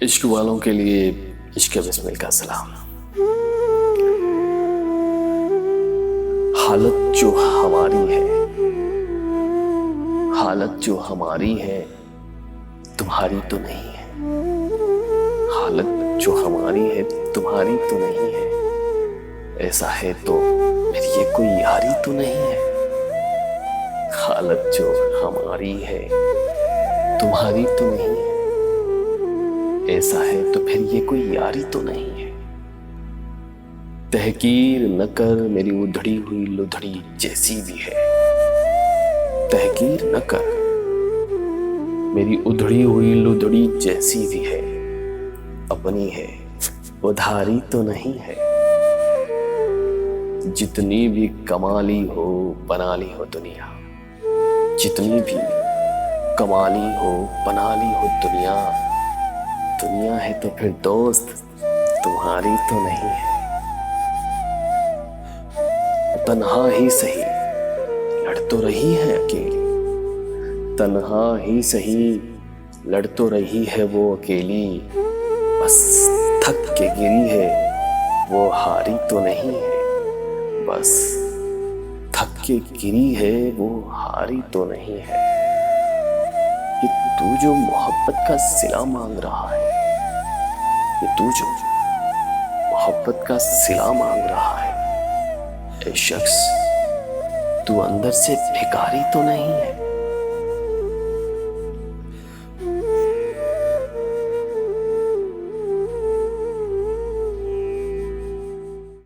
इश्क वालों के लिए इश्क बिस्मिल का सलाम। हालत जो हमारी है, हालत जो हमारी है तुम्हारी तो नहीं है। हालत जो हमारी है तुम्हारी तो नहीं है। ऐसा है तो फिर ये कोई यारी तो नहीं है। हालत जो हमारी है तुम्हारी तो नहीं है। ऐसा है तो फिर ये कोई यारी तो नहीं है। तहकीर न कर मेरी उधड़ी हुई लुधड़ी जैसी भी है। तहकीर न कर मेरी उधड़ी हुई लुधड़ी जैसी भी है। अपनी है उधारी तो नहीं है। जितनी भी कमाली हो बनाली हो दुनिया, जितनी भी कमाली हो बनाली हो दुनिया, दुनिया है तो फिर दोस्त तुम्हारी तो नहीं है। तन्हा ही सही लड़ तो रही है अकेली, तन्हा ही सही लड़ तो रही है वो अकेली। बस थक के गिरी है वो हारी तो नहीं है। बस थक के गिरी है वो हारी तो नहीं है। ये तू जो मोहब्बत का सिला मांग रहा है, ये तू जो मोहब्बत का सिला मांग रहा है, ए शख्स तू अंदर से भिखारी तो नहीं है।